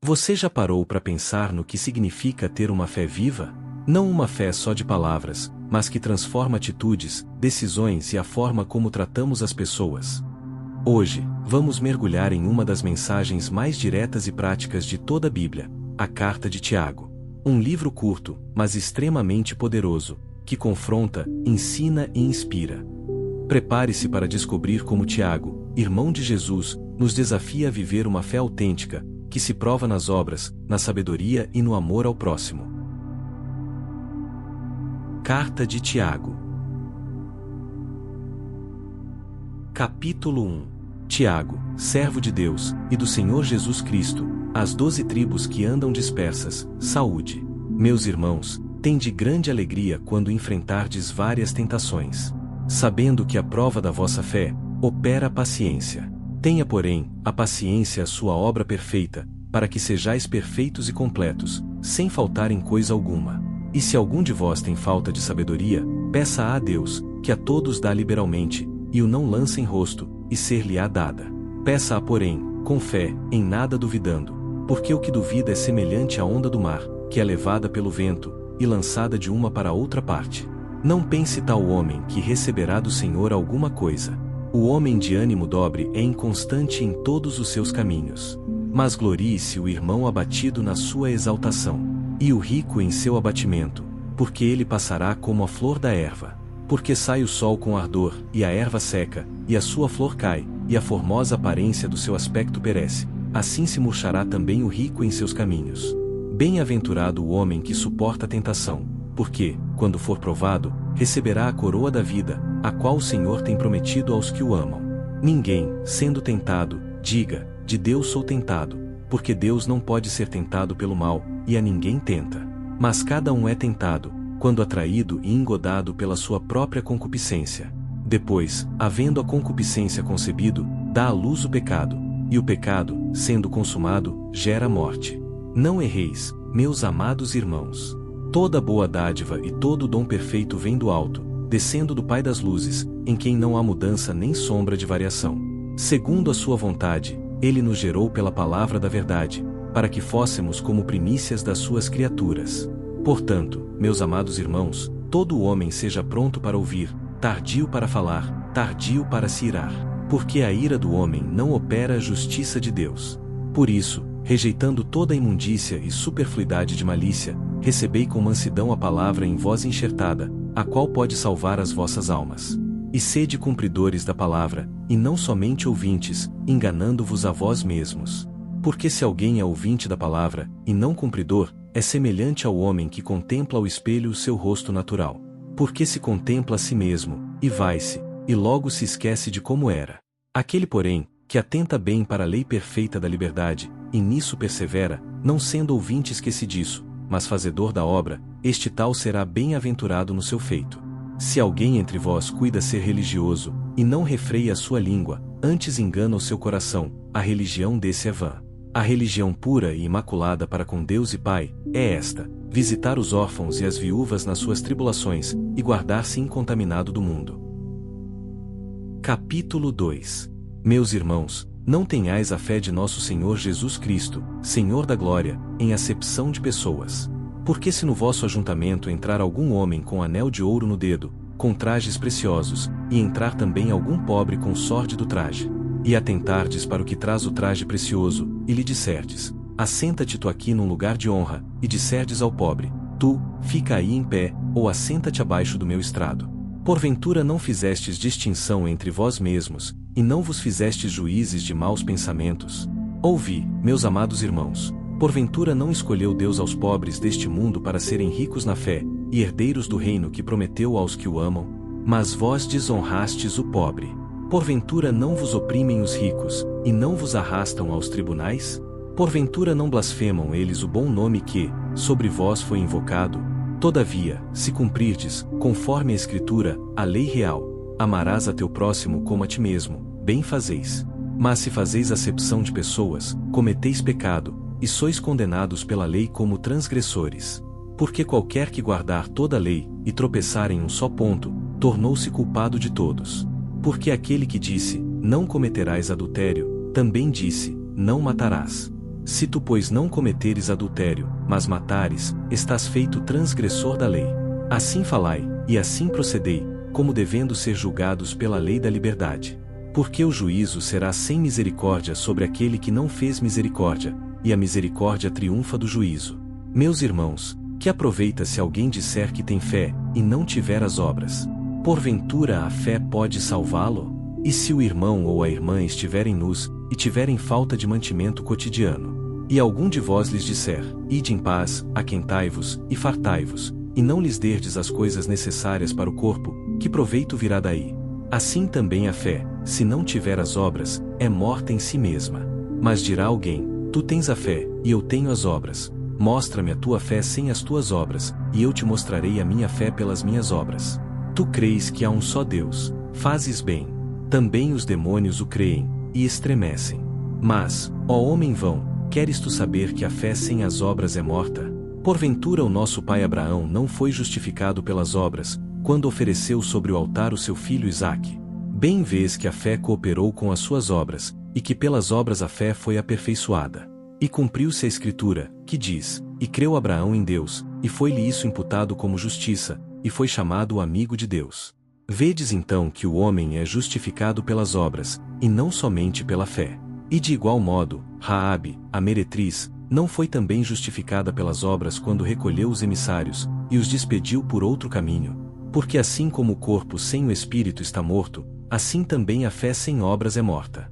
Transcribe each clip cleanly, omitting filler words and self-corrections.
Você já parou para pensar no que significa ter uma fé viva? Não uma fé só de palavras, mas que transforma atitudes, decisões e a forma como tratamos as pessoas. Hoje, vamos mergulhar em uma das mensagens mais diretas e práticas de toda a Bíblia, a Carta de Tiago. Um livro curto, mas extremamente poderoso, que confronta, ensina e inspira. Prepare-se para descobrir como Tiago, irmão de Jesus, nos desafia a viver uma fé autêntica, que se prova nas obras, na sabedoria e no amor ao próximo. Carta de Tiago. Capítulo 1. Tiago, servo de Deus, e do Senhor Jesus Cristo, às 12 tribos que andam dispersas, saúde. Meus irmãos, tende grande alegria quando enfrentardes várias tentações, sabendo que a prova da vossa fé opera a paciência. Tenha, porém, a paciência a sua obra perfeita, para que sejais perfeitos e completos, sem faltar em coisa alguma. E se algum de vós tem falta de sabedoria, peça a Deus, que a todos dá liberalmente, e o não lança em rosto, e ser-lhe-á dada. Peça-a, porém, com fé, em nada duvidando, porque o que duvida é semelhante à onda do mar, que é levada pelo vento, e lançada de uma para outra parte. Não pense tal homem que receberá do Senhor alguma coisa. O homem de ânimo dobre é inconstante em todos os seus caminhos. Mas glorie-se o irmão abatido na sua exaltação, e o rico em seu abatimento, porque ele passará como a flor da erva. Porque sai o sol com ardor, e a erva seca, e a sua flor cai, e a formosa aparência do seu aspecto perece. Assim se murchará também o rico em seus caminhos. Bem-aventurado o homem que suporta a tentação, porque, quando for provado, receberá a coroa da vida, a qual o Senhor tem prometido aos que o amam. Ninguém, sendo tentado, diga, de Deus sou tentado, porque Deus não pode ser tentado pelo mal, e a ninguém tenta. Mas cada um é tentado, quando atraído e engodado pela sua própria concupiscência. Depois, havendo a concupiscência concebido, dá à luz o pecado, e o pecado, sendo consumado, gera morte. Não erreis, meus amados irmãos. Toda boa dádiva e todo dom perfeito vem do alto, descendo do Pai das luzes, em quem não há mudança nem sombra de variação. Segundo a sua vontade, ele nos gerou pela palavra da verdade, para que fôssemos como primícias das suas criaturas. Portanto, meus amados irmãos, todo homem seja pronto para ouvir, tardio para falar, tardio para se irar, porque a ira do homem não opera a justiça de Deus. Por isso, rejeitando toda a imundícia e superfluidade de malícia, recebei com mansidão a palavra em vós enxertada, a qual pode salvar as vossas almas. E sede cumpridores da palavra, e não somente ouvintes, enganando-vos a vós mesmos. Porque se alguém é ouvinte da palavra, e não cumpridor, é semelhante ao homem que contempla ao espelho o seu rosto natural. Porque se contempla a si mesmo, e vai-se, e logo se esquece de como era. Aquele, porém, que atenta bem para a lei perfeita da liberdade, e nisso persevera, não sendo ouvinte esquecidiço, mas fazedor da obra, este tal será bem-aventurado no seu feito. Se alguém entre vós cuida ser religioso, e não refreia a sua língua, antes engana o seu coração, a religião desse é vã. A religião pura e imaculada para com Deus e Pai, é esta: visitar os órfãos e as viúvas nas suas tribulações, e guardar-se incontaminado do mundo. Capítulo 2. Meus irmãos, não tenhais a fé de nosso Senhor Jesus Cristo, Senhor da glória, em acepção de pessoas. Porque se no vosso ajuntamento entrar algum homem com anel de ouro no dedo, com trajes preciosos, e entrar também algum pobre com sórdido traje, e atentardes para o que traz o traje precioso, e lhe disserdes: assenta-te tu aqui num lugar de honra, e disserdes ao pobre: tu, fica aí em pé, ou assenta-te abaixo do meu estrado. Porventura não fizestes distinção entre vós mesmos, e não vos fizestes juízes de maus pensamentos? Ouvi, meus amados irmãos, porventura não escolheu Deus aos pobres deste mundo para serem ricos na fé, e herdeiros do reino que prometeu aos que o amam? Mas vós desonrastes o pobre. Porventura não vos oprimem os ricos, e não vos arrastam aos tribunais? Porventura não blasfemam eles o bom nome que, sobre vós foi invocado? Todavia, se cumprirdes, conforme a Escritura, a lei real, amarás a teu próximo como a ti mesmo, bem fazeis. Mas se fazeis acepção de pessoas, cometeis pecado, e sois condenados pela lei como transgressores. Porque qualquer que guardar toda a lei, e tropeçar em um só ponto, tornou-se culpado de todos. Porque aquele que disse, não cometerás adultério, também disse, não matarás. Se tu, pois, não cometeres adultério, mas matares, estás feito transgressor da lei. Assim falai, e assim procedei, como devendo ser julgados pela lei da liberdade. Porque o juízo será sem misericórdia sobre aquele que não fez misericórdia, e a misericórdia triunfa do juízo. Meus irmãos, que aproveita se alguém disser que tem fé, e não tiver as obras? Porventura a fé pode salvá-lo? E se o irmão ou a irmã estiverem nus, e tiverem falta de mantimento cotidiano, e algum de vós lhes disser, ide em paz, aquentai-vos, e fartai-vos, e não lhes derdes as coisas necessárias para o corpo, que proveito virá daí? Assim também a fé, se não tiver as obras, é morta em si mesma. Mas dirá alguém, tu tens a fé, e eu tenho as obras. Mostra-me a tua fé sem as tuas obras, e eu te mostrarei a minha fé pelas minhas obras. Tu creis que há um só Deus, fazes bem. Também os demônios o creem, e estremecem. Mas, ó homem vão, queres tu saber que a fé sem as obras é morta? Porventura o nosso pai Abraão não foi justificado pelas obras, quando ofereceu sobre o altar o seu filho Isaque? Bem vês que a fé cooperou com as suas obras, e que pelas obras a fé foi aperfeiçoada. E cumpriu-se a Escritura, que diz, e creu Abraão em Deus, e foi-lhe isso imputado como justiça, e foi chamado o amigo de Deus. Vedes então que o homem é justificado pelas obras, e não somente pela fé. E de igual modo, Raabe, a meretriz, não foi também justificada pelas obras quando recolheu os emissários, e os despediu por outro caminho? Porque assim como o corpo sem o espírito está morto, assim também a fé sem obras é morta.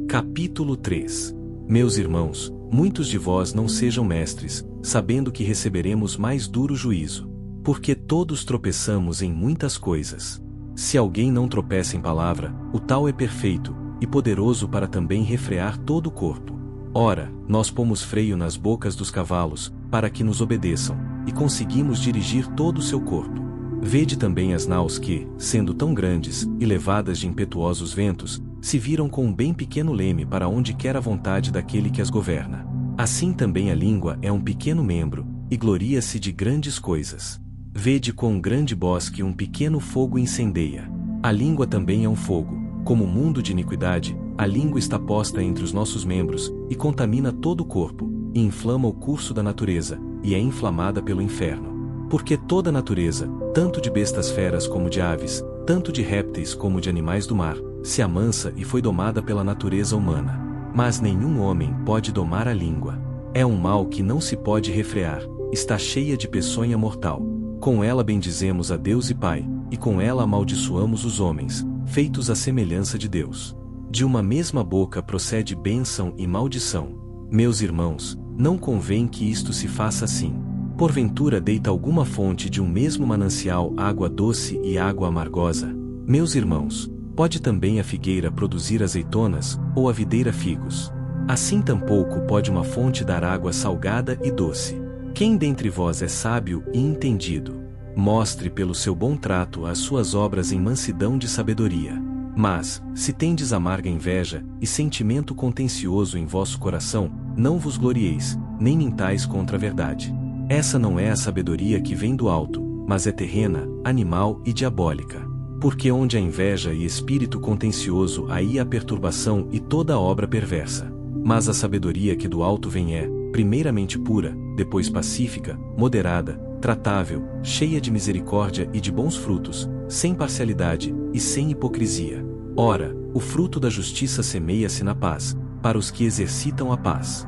Capítulo 3. Meus irmãos, muitos de vós não sejam mestres, sabendo que receberemos mais duro juízo. Porque todos tropeçamos em muitas coisas. Se alguém não tropeça em palavra, o tal é perfeito, e poderoso para também refrear todo o corpo. Ora, nós pomos freio nas bocas dos cavalos, para que nos obedeçam, e conseguimos dirigir todo o seu corpo. Vede também as naus que, sendo tão grandes, e levadas de impetuosos ventos, se viram com um bem pequeno leme para onde quer a vontade daquele que as governa. Assim também a língua é um pequeno membro, e gloria-se de grandes coisas. Vede quão grande bosque um pequeno fogo incendeia. A língua também é um fogo. Como mundo de iniquidade, a língua está posta entre os nossos membros, e contamina todo o corpo, e inflama o curso da natureza, e é inflamada pelo inferno. Porque toda a natureza, tanto de bestas feras como de aves, tanto de répteis como de animais do mar, se amansa e foi domada pela natureza humana. Mas nenhum homem pode domar a língua. É um mal que não se pode refrear, está cheia de peçonha mortal. Com ela bendizemos a Deus e Pai, e com ela amaldiçoamos os homens, feitos à semelhança de Deus. De uma mesma boca procede bênção e maldição. Meus irmãos, não convém que isto se faça assim. Porventura deita alguma fonte de um mesmo manancial água doce e água amargosa? Meus irmãos, pode também a figueira produzir azeitonas, ou a videira figos? Assim tampouco pode uma fonte dar água salgada e doce. Quem dentre vós é sábio e entendido? Mostre pelo seu bom trato as suas obras em mansidão de sabedoria. Mas, se tendes amarga inveja, e sentimento contencioso em vosso coração, não vos glorieis, nem mintais contra a verdade. Essa não é a sabedoria que vem do alto, mas é terrena, animal e diabólica. Porque onde há inveja e espírito contencioso, aí há perturbação e toda obra perversa. Mas a sabedoria que do alto vem é, primeiramente pura, depois pacífica, moderada, tratável, cheia de misericórdia e de bons frutos, sem parcialidade e sem hipocrisia. Ora, o fruto da justiça semeia-se na paz, para os que exercitam a paz.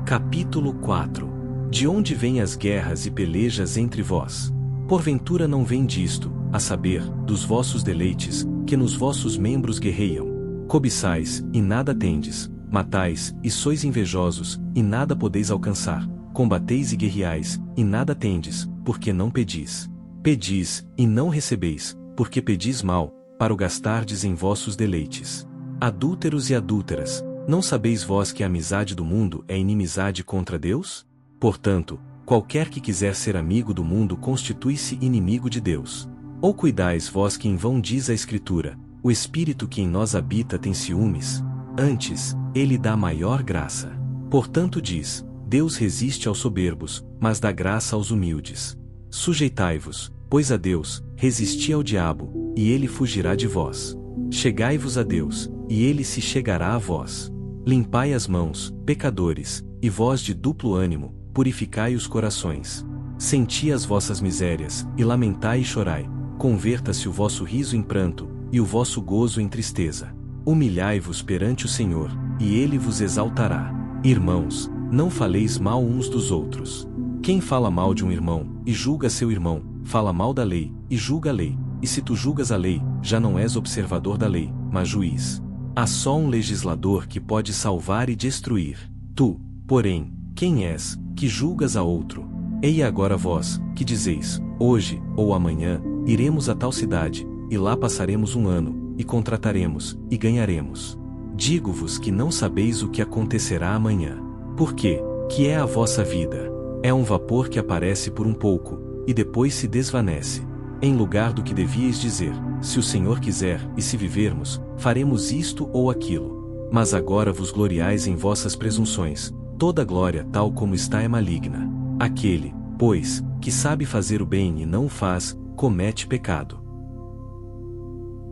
Capítulo 4. De onde vêm as guerras e pelejas entre vós? Porventura não vem disto, a saber, dos vossos deleites, que nos vossos membros guerreiam. Cobiçais, e nada tendes, matais, e sois invejosos, e nada podeis alcançar, combateis e guerreais, e nada tendes, porque não pedis. Pedis, e não recebeis, porque pedis mal, para o gastardes em vossos deleites. Adúlteros e adúlteras, não sabeis vós que a amizade do mundo é inimizade contra Deus? Portanto, qualquer que quiser ser amigo do mundo constitui-se inimigo de Deus. Ou cuidais vós que em vão diz a Escritura, o Espírito que em nós habita tem ciúmes? Antes, ele dá maior graça. Portanto diz, Deus resiste aos soberbos, mas dá graça aos humildes. Sujeitai-vos, pois a Deus, resisti ao diabo, e ele fugirá de vós. Chegai-vos a Deus, e ele se chegará a vós. Limpai as mãos, pecadores, e vós de duplo ânimo, purificai os corações. Senti as vossas misérias, e lamentai e chorai. Converta-se o vosso riso em pranto, e o vosso gozo em tristeza. Humilhai-vos perante o Senhor, e ele vos exaltará. Irmãos, não faleis mal uns dos outros. Quem fala mal de um irmão, e julga seu irmão, fala mal da lei, e julga a lei. E se tu julgas a lei, já não és observador da lei, mas juiz. Há só um legislador que pode salvar e destruir. Tu, porém, quem és, que julgas a outro? Ei agora vós, que dizeis, hoje, ou amanhã, iremos a tal cidade, e lá passaremos um ano, e contrataremos, e ganharemos. Digo-vos que não sabeis o que acontecerá amanhã. Por quê? Que é a vossa vida? É um vapor que aparece por um pouco, e depois se desvanece. Em lugar do que devíeis dizer, se o Senhor quiser, e se vivermos, faremos isto ou aquilo. Mas agora vos gloriais em vossas presunções. Toda glória tal como está é maligna. Aquele, pois, que sabe fazer o bem e não o faz, comete pecado.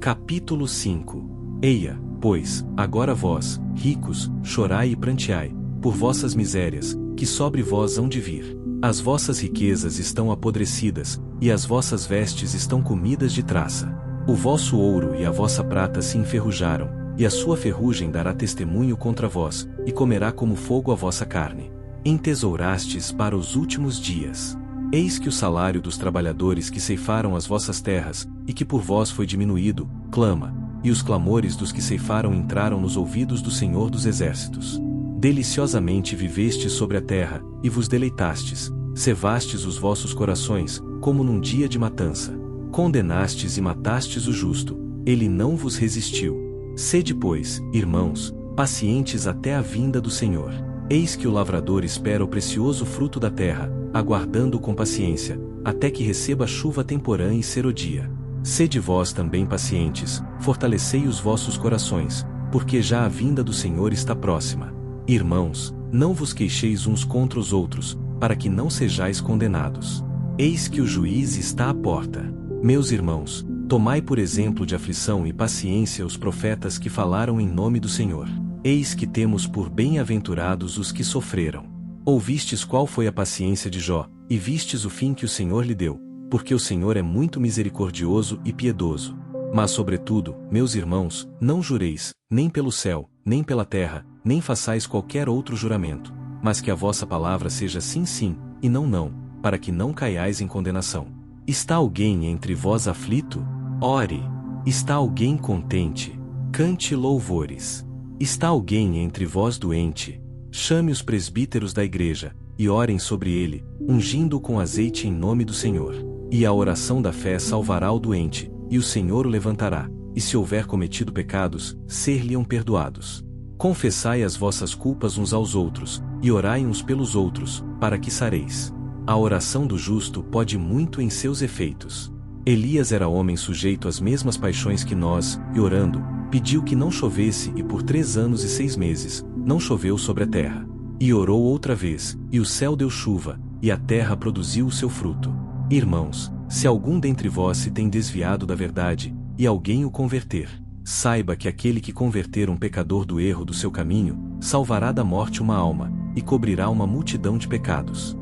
Capítulo 5. Eia, pois, agora vós, ricos, chorai e pranteai, por vossas misérias, que sobre vós hão de vir. As vossas riquezas estão apodrecidas, e as vossas vestes estão comidas de traça. O vosso ouro e a vossa prata se enferrujaram, e a sua ferrugem dará testemunho contra vós, e comerá como fogo a vossa carne. Entesourastes para os últimos dias. Eis que o salário dos trabalhadores que ceifaram as vossas terras, e que por vós foi diminuído, clama, e os clamores dos que ceifaram entraram nos ouvidos do Senhor dos Exércitos. Deliciosamente vivestes sobre a terra, e vos deleitastes, cevastes os vossos corações, como num dia de matança. Condenastes e matastes o justo, ele não vos resistiu. Sede, pois, irmãos, pacientes até a vinda do Senhor. Eis que o lavrador espera o precioso fruto da terra, aguardando com paciência, até que receba chuva temporã e serodia. Sede vós também pacientes, fortalecei os vossos corações, porque já a vinda do Senhor está próxima. Irmãos, não vos queixeis uns contra os outros, para que não sejais condenados. Eis que o juiz está à porta. Meus irmãos, tomai por exemplo de aflição e paciência os profetas que falaram em nome do Senhor. Eis que temos por bem-aventurados os que sofreram. Ouvistes qual foi a paciência de Jó, e vistes o fim que o Senhor lhe deu, porque o Senhor é muito misericordioso e piedoso. Mas sobretudo, meus irmãos, não jureis, nem pelo céu, nem pela terra, nem façais qualquer outro juramento, mas que a vossa palavra seja sim sim, e não não, para que não caiais em condenação. Está alguém entre vós aflito? Ore. Está alguém contente? Cante louvores. Está alguém entre vós doente? Chame os presbíteros da igreja, e orem sobre ele, ungindo-o com azeite em nome do Senhor. E a oração da fé salvará o doente, e o Senhor o levantará, e se houver cometido pecados, ser-lhe-ão perdoados. Confessai as vossas culpas uns aos outros, e orai uns pelos outros, para que sareis. A oração do justo pode muito em seus efeitos. Elias era homem sujeito às mesmas paixões que nós, e orando, pediu que não chovesse e por 3 anos e 6 meses, não choveu sobre a terra. E orou outra vez, e o céu deu chuva, e a terra produziu o seu fruto. Irmãos, se algum dentre vós se tem desviado da verdade, e alguém o converter, saiba que aquele que converter um pecador do erro do seu caminho, salvará da morte uma alma, e cobrirá uma multidão de pecados.